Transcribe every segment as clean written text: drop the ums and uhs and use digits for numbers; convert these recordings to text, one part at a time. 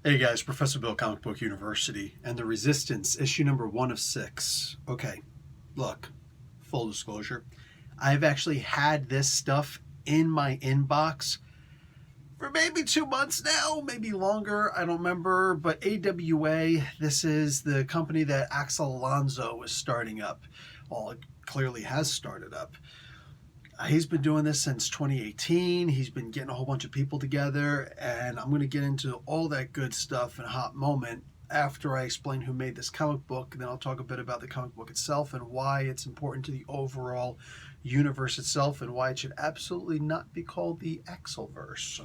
Hey guys, Professor Bill, Comic Book University, and The Resistance, issue number 1 of 6. Okay, look, full disclosure, I've actually had this stuff in my inbox for maybe 2 months now, maybe longer, I don't remember, but AWA, this is the company that Axel Alonso is starting up. Well, it clearly has started up. He's been doing this since 2018. He's been getting a whole bunch of people together, and I'm going to get into all that good stuff in a hot moment after I explain who made this comic book. And then I'll talk a bit about the comic book itself and why it's important to the overall universe itself and why it should absolutely not be called the Axelverse.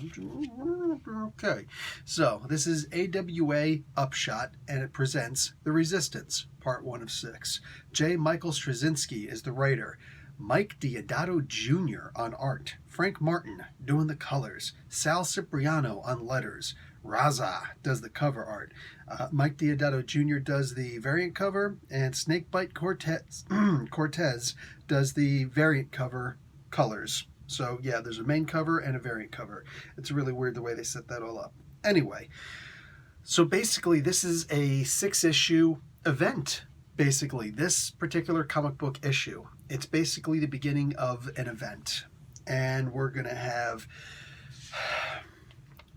Okay, so this is AWA Upshot, and it presents The Resistance, part 1 of 6. J. Michael Straczynski is the writer. Mike Deodato Jr. on art, Frank Martin doing the colors, Sal Cipriano on letters, Raza does the cover art, Mike Deodato Jr. does the variant cover, and Snakebite Cortez does the variant cover colors. So yeah, there's a main cover and a variant cover. It's really weird the way they set that all up. Anyway, so basically this is a 6-issue event. Basically, this particular comic book issue, it's basically the beginning of an event, and we're going to have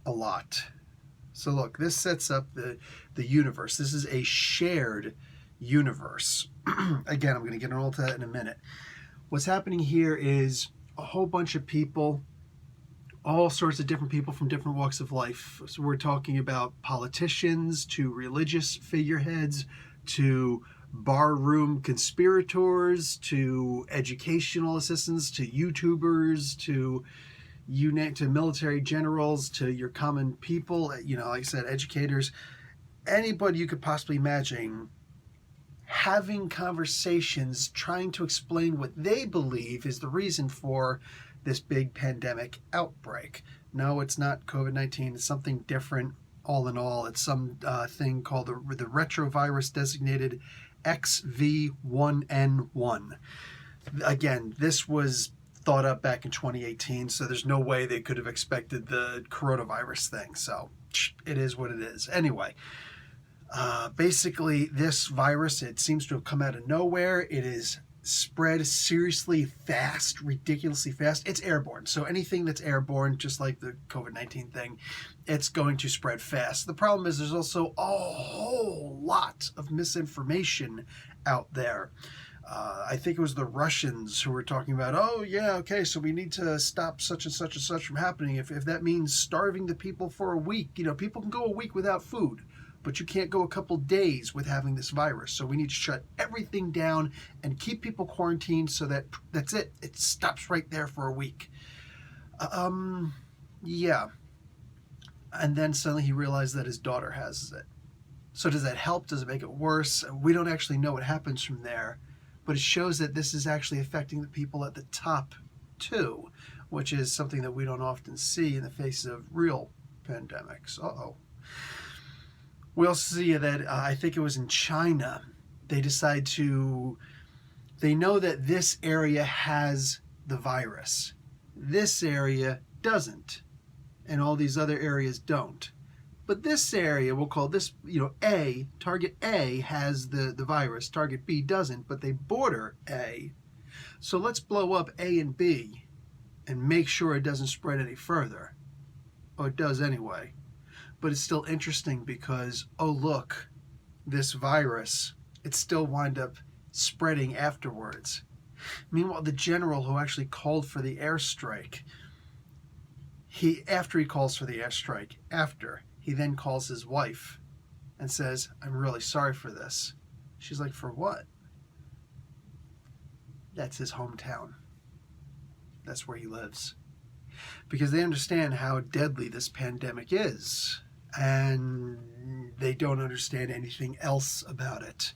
a lot. So look, this sets up the universe. This is a shared universe. Again, I'm going to get into all that in a minute. What's happening here is a whole bunch of people, all sorts of different people from different walks of life. So we're talking about politicians to religious figureheads to barroom conspirators to educational assistants to YouTubers to to military generals to your common people, like I said, educators, anybody you could possibly imagine having conversations trying to explain what they believe is the reason for this big pandemic outbreak. No, it's not COVID-19. It's something different. All in all, it's some thing called the retrovirus designated XV1N1. Again, this was thought up back in 2018, so there's no way they could have expected the coronavirus thing. So it is what it is. Anyway, basically, this virus, it seems to have come out of nowhere. It is spread seriously fast, ridiculously fast. It's airborne. So anything that's airborne, just like the COVID-19 thing, it's going to spread fast. The problem is there's also a whole lot of misinformation out there. I think it was the Russians who were talking about, oh yeah, okay, so we need to stop such and such and such from happening. If that means starving the people for a week, people can go a week without food, but you can't go a couple days with having this virus. So we need to shut everything down and keep people quarantined so that's it. It stops right there for a week. Yeah. And then suddenly he realized that his daughter has it. So does that help? Does it make it worse? We don't actually know what happens from there, but it shows that this is actually affecting the people at the top too, which is something that we don't often see in the face of real pandemics. We'll see that I think it was in China, they know that this area has the virus. This area doesn't, and all these other areas don't. But this area, we'll call this, A, target A has the virus, target B doesn't, but they border A. So let's blow up A and B and make sure it doesn't spread any further. Oh, it does anyway. But it's still interesting because, oh look, this virus, it still wind up spreading afterwards. Meanwhile, the general who actually called for the airstrike, he then calls his wife and says, I'm really sorry for this. She's like, for what? That's his hometown. That's where he lives. Because they understand how deadly this pandemic is, and they don't understand anything else about it.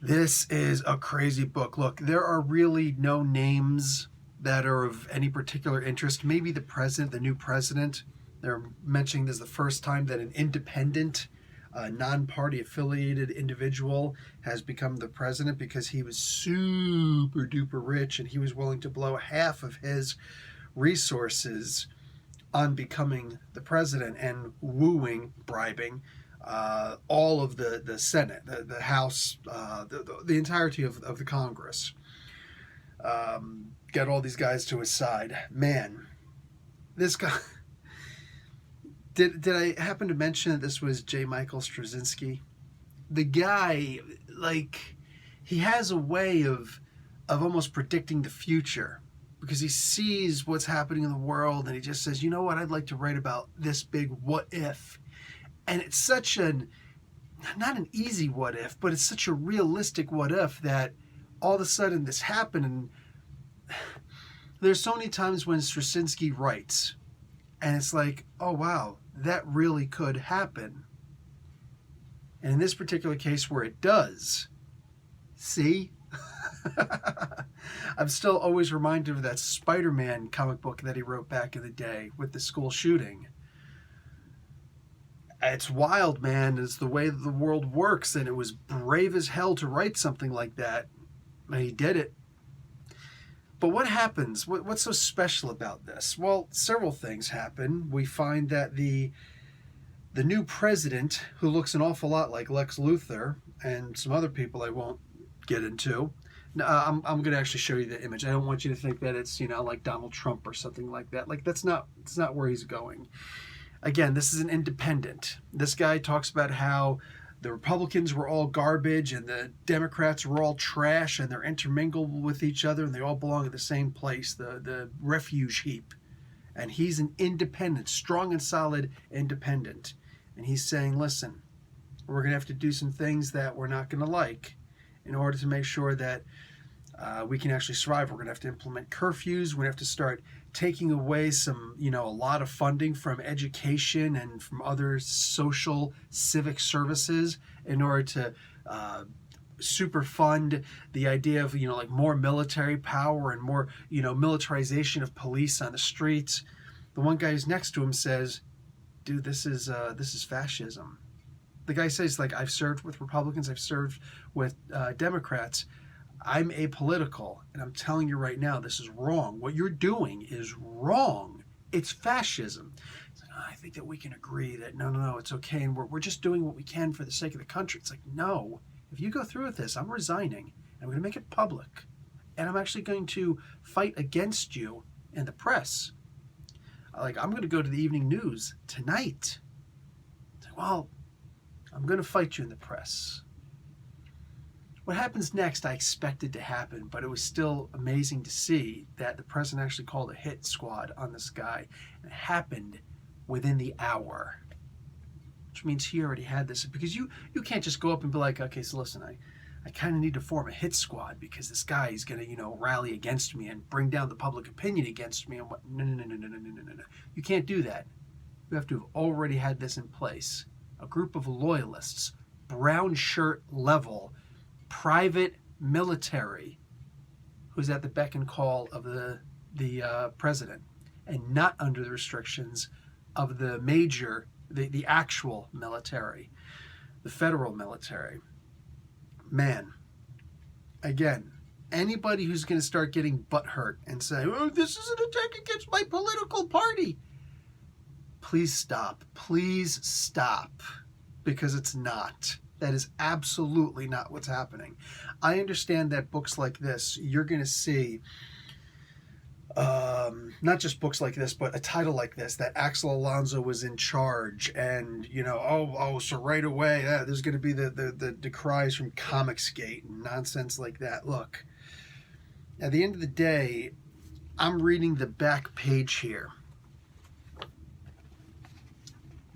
This is a crazy book. Look, there are really no names that are of any particular interest. Maybe the president, the new president, they're mentioning this is the first time that an independent, non-party affiliated individual has become the president because he was super duper rich and he was willing to blow half of his resources on becoming the president and wooing, bribing all of the Senate, the House, the entirety of the Congress. Got all these guys to his side. Man, this guy... Did I happen to mention that this was J. Michael Straczynski? The guy, like, he has a way of almost predicting the future, because he sees what's happening in the world and he just says, you know what, I'd like to write about this big what if. And it's such not an easy what if, but it's such a realistic what if that all of a sudden this happened. And there's so many times when Straczynski writes and it's like, oh wow, that really could happen. And in this particular case where it does, see? I'm still always reminded of that Spider-Man comic book that he wrote back in the day with the school shooting. It's wild, man. It's the way the world works, and it was brave as hell to write something like that. And he did it. But what happens? What's so special about this? Well, several things happen. We find that the new president, who looks an awful lot like Lex Luthor and some other people I won't get into. I'm going to actually show you the image. I don't want you to think that it's, like Donald Trump or something like that. Like, it's not where he's going. Again, this is an independent. This guy talks about how the Republicans were all garbage and the Democrats were all trash and they're intermingled with each other and they all belong at the same place, the refuge heap. And he's an independent, strong and solid independent. And he's saying, listen, we're going to have to do some things that we're not going to like in order to make sure that we can actually survive. We're going to have to implement curfews. We're going to have to start taking away some, a lot of funding from education and from other social civic services in order to super fund the idea of, like more military power and more, militarization of police on the streets. The one guy who's next to him says, dude, this is fascism. The guy says, like, I've served with Republicans, I've served with Democrats. I'm apolitical, and I'm telling you right now, this is wrong. What you're doing is wrong. It's fascism. It's like, I think that we can agree that no, it's okay, and we're just doing what we can for the sake of the country. It's like, no, if you go through with this, I'm resigning, and I'm going to make it public, and I'm actually going to fight against you in the press. Like, I'm going to go to the evening news tonight. It's like, well, I'm going to fight you in the press. What happens next, I expected to happen, but it was still amazing to see that the president actually called a hit squad on this guy. And it happened within the hour, which means he already had this. Because you can't just go up and be like, okay, so listen, I kind of need to form a hit squad because this guy is going to, rally against me and bring down the public opinion against me. And what? No. You can't do that. You have to have already had this in place. A group of loyalists, brown shirt level, private military, who's at the beck and call of the president and not under the restrictions of the the actual military, the federal military. Man, again, anybody who's going to start getting butthurt and say, oh, this is an attack against my political party, please stop. Please stop. Because it's not. That is absolutely not what's happening. I understand that books like this, you're going to see, not just books like this, but a title like this, that Axel Alonso was in charge, and, so right away, there's going to be the decries from Comicsgate and nonsense like that. Look, at the end of the day, I'm reading the back page here.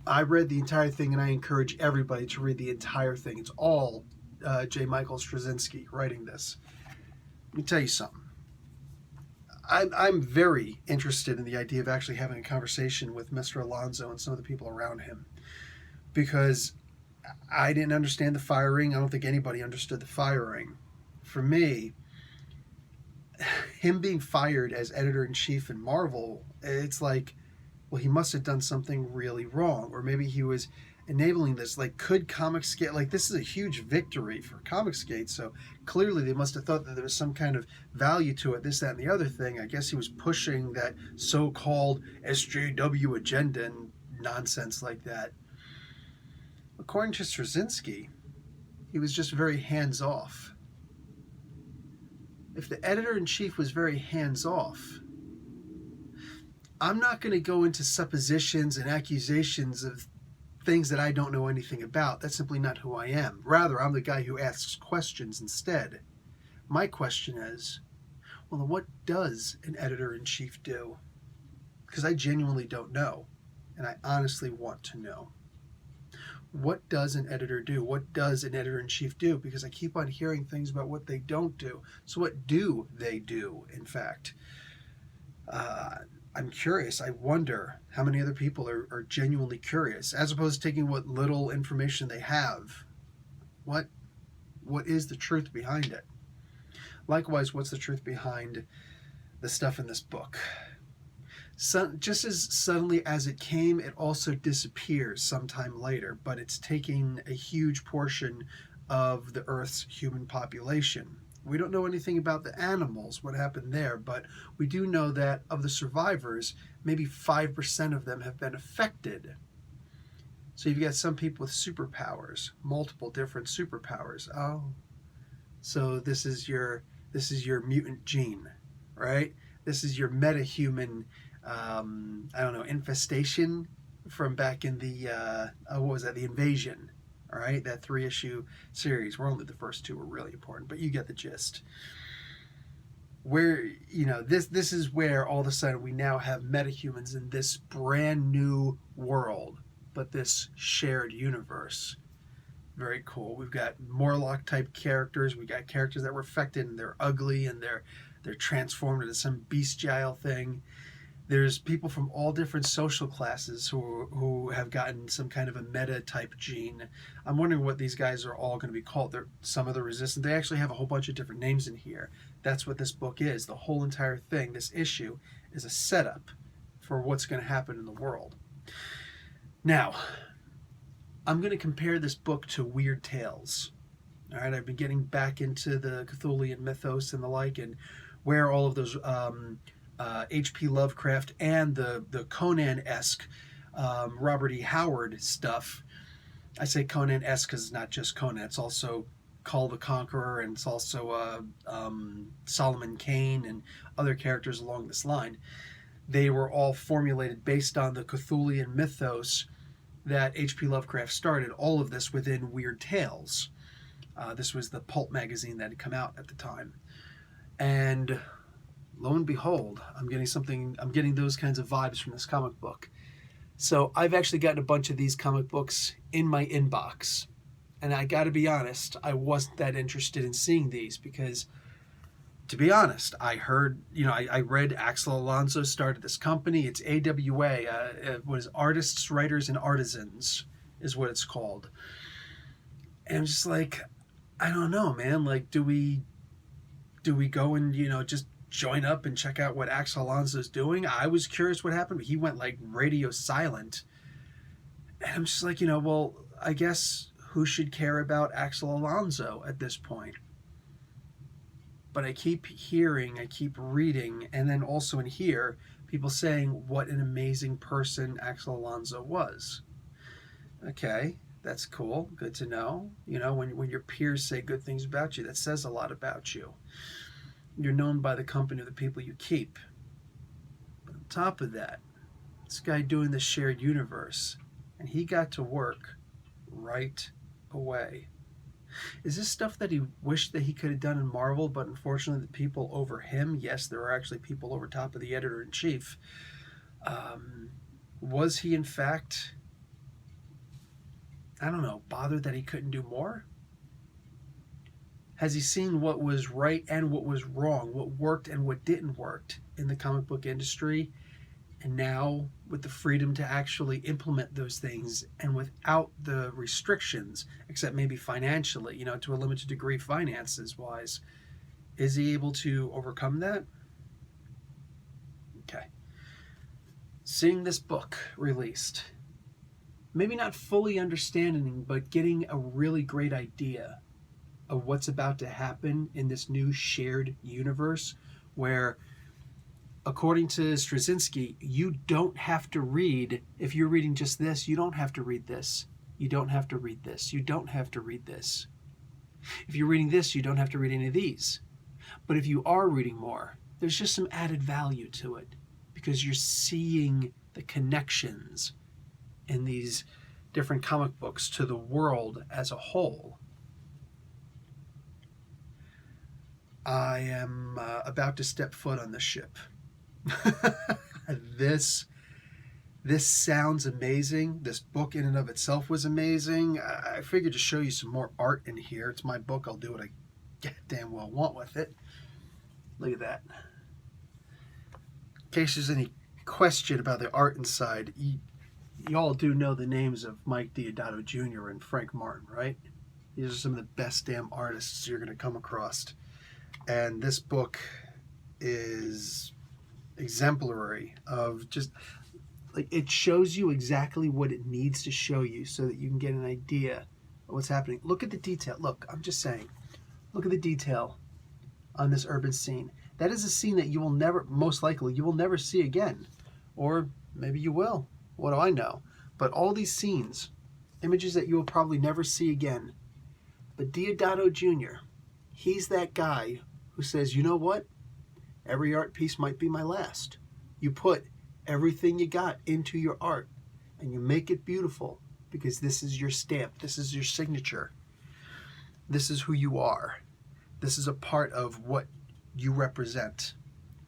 I read the entire thing, and I encourage everybody to read the entire thing. It's all J. Michael Straczynski writing this. Let me tell you something. I'm very interested in the idea of actually having a conversation with Mr. Alonso and some of the people around him, because I didn't understand the firing. I don't think anybody understood the firing. For me, him being fired as editor-in-chief in Marvel, it's like, well, he must have done something really wrong, or maybe he was enabling this. Like, could Comicsgate, like, this is a huge victory for Comicsgate, so clearly they must have thought that there was some kind of value to it, this, that, and the other thing. I guess he was pushing that so-called SJW agenda and nonsense like that. According to Straczynski, he was just very hands-off. If the editor-in-chief was very hands-off, I'm not going to go into suppositions and accusations of things that I don't know anything about. That's simply not who I am. Rather, I'm the guy who asks questions instead. My question is, well, then what does an editor-in-chief do? Because I genuinely don't know, and I honestly want to know. What does an editor do? What does an editor-in-chief do? Because I keep on hearing things about what they don't do. So what do they do, in fact? I'm curious. I wonder how many other people are genuinely curious, as opposed to taking what little information they have. What is the truth behind it? Likewise, what's the truth behind the stuff in this book? So, just as suddenly as it came, it also disappears sometime later, but it's taking a huge portion of the Earth's human population. We don't know anything about the animals, what happened there, but we do know that of the survivors, maybe 5% of them have been affected. So you've got some people with superpowers, multiple different superpowers. Oh, so this is your mutant gene, right? This is your metahuman, I don't know, infestation from back in the, what was that, the Invasion. All right, that 3-issue series, where only the first 2 were really important, but you get the gist. Where, this is where all of a sudden we now have metahumans in this brand new world, but this shared universe. Very cool. We've got Morlock type characters. We got characters that were affected and they're ugly and they're transformed into some bestial thing. There's people from all different social classes who have gotten some kind of a meta-type gene. I'm wondering what these guys are all going to be called. They're some of the resistant. They actually have a whole bunch of different names in here. That's what this book is. The whole entire thing, this issue, is a setup for what's going to happen in the world. Now, I'm going to compare this book to Weird Tales. All right, I've been getting back into the Cthulhian mythos and the like, and where all of those H.P. Lovecraft and the Conan-esque Robert E. Howard stuff. I say Conan-esque because it's not just Conan. It's also Kull the Conqueror, and it's also Solomon Kane and other characters along this line. They were all formulated based on the Cthulhian mythos that H.P. Lovecraft started. All of this within Weird Tales. This was the pulp magazine that had come out at the time. And lo and behold, I'm getting those kinds of vibes from this comic book. So I've actually gotten a bunch of these comic books in my inbox. And I got to be honest, I wasn't that interested in seeing these because, to be honest, I heard, I read Axel Alonso started this company. It's AWA, what is Artists, Writers, and Artisans is what it's called. And I'm just like, I don't know, man. Like, do we go and, just join up and check out what Axel Alonso's doing? I was curious what happened, but he went like radio silent. And I'm just like, well, I guess who should care about Axel Alonso at this point? But I keep hearing, I keep reading, and then also in here, people saying what an amazing person Axel Alonso was. Okay, that's cool. Good to know. When your peers say good things about you, that says a lot about you. You're known by the company of the people you keep. But on top of that, this guy doing the shared universe, and he got to work right away. Is this stuff that he wished that he could have done in Marvel, but unfortunately the people over him, yes, there are actually people over top of the editor-in-chief, was he in fact, I don't know, bothered that he couldn't do more? Has he seen what was right and what was wrong, what worked and what didn't work in the comic book industry? And now, with the freedom to actually implement those things and without the restrictions, except maybe financially, to a limited degree finances-wise, is he able to overcome that? Okay. seeing this book released, maybe not fully understanding, but getting a really great idea of what's about to happen in this new shared universe where, according to Straczynski, you don't have to read, if you're reading just this, you don't have to read this. You don't have to read this. You don't have to read this. If you're reading this, you don't have to read any of these. But if you are reading more, there's just some added value to it because you're seeing the connections in these different comic books to the world as a whole. I am about to step foot on this ship. This sounds amazing. This book in and of itself was amazing. I figured to show you some more art in here. It's my book. I'll do what I damn well want with it. Look at that. In case there's any question about the art inside, you all do know the names of Mike Deodato Jr. and Frank Martin, right? These are some of the best damn artists you're going to come across. And this book is exemplary of just, like, it shows you exactly what it needs to show you so that you can get an idea of what's happening. Look at the detail. Look, I'm just saying, look at the detail on this urban scene. That is a scene that you will never, most likely, you will never see again. Or maybe you will. What do I know? But all these scenes, images that you will probably never see again. But Deodato Jr., he's that guy who says, you know what? Every art piece might be my last. You put everything you got into your art and you make it beautiful because this is your stamp. This is your signature. This is who you are. This is a part of what you represent.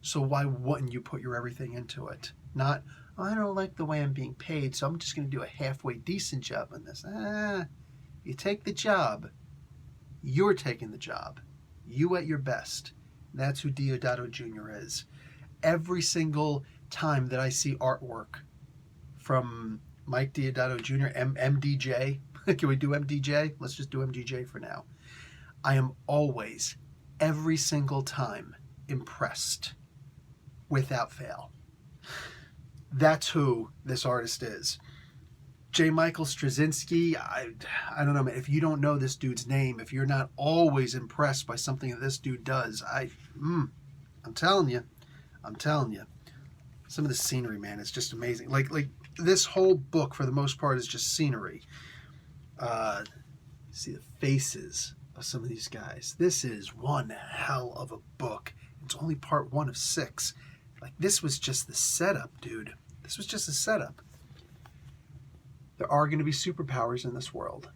So why wouldn't you put your everything into it? Not, oh, I don't like the way I'm being paid, so I'm just going to do a halfway decent job on this. You take the job. You're taking the job. You at your best. That's who Deodato Jr. is. Every single time that I see artwork from Mike Deodato Jr., MDJ, can we do MDJ? Let's just do MDJ for now. I am always, every single time, impressed without fail. That's who this artist is. J. Michael Straczynski, I don't know, man. If you don't know this dude's name, if you're not always impressed by something that this dude does, I'm telling you. Some of the scenery, man, is just amazing. Like this whole book, for the most part, is just scenery. See the faces of some of these guys. This is one hell of a book. It's only part 1 of 6. Like, this was just the setup, dude. This was just a setup. There are going to be superpowers in this world.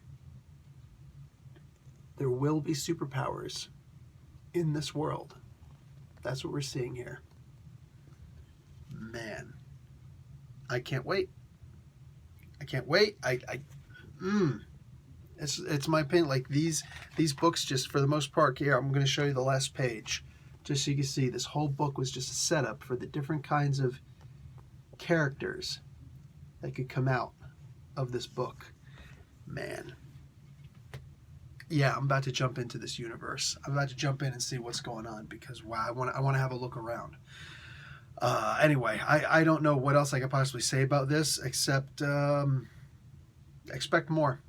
There will be superpowers in this world. That's what we're seeing here. Man, I can't wait. I can't wait. It's my opinion. Like, these books, just for the most part, here, I'm going to show you the last page, just so you can see this whole book was just a setup for the different kinds of characters that could come out of this book. Man. Yeah, I'm about to jump into this universe. I'm about to jump in and see what's going on because, wow, I want to have a look around. Anyway, I don't know what else I could possibly say about this except expect more.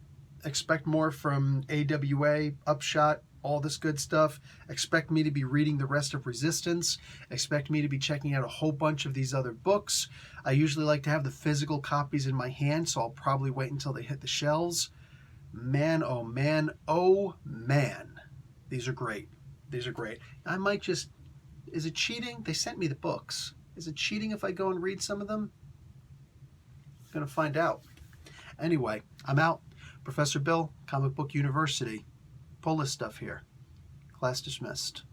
Expect more from AWA, Upshot, all this good stuff. Expect me to be reading the rest of Resistance. Expect me to be checking out a whole bunch of these other books. I usually like to have the physical copies in my hand, so I'll probably wait until they hit the shelves. Man, oh man, oh man. These are great. These are great. I might just... Is it cheating? They sent me the books. Is it cheating if I go and read some of them? I'm going to find out. Anyway, I'm out. Professor Bill, Comic Book University. Pull this stuff here. Class dismissed.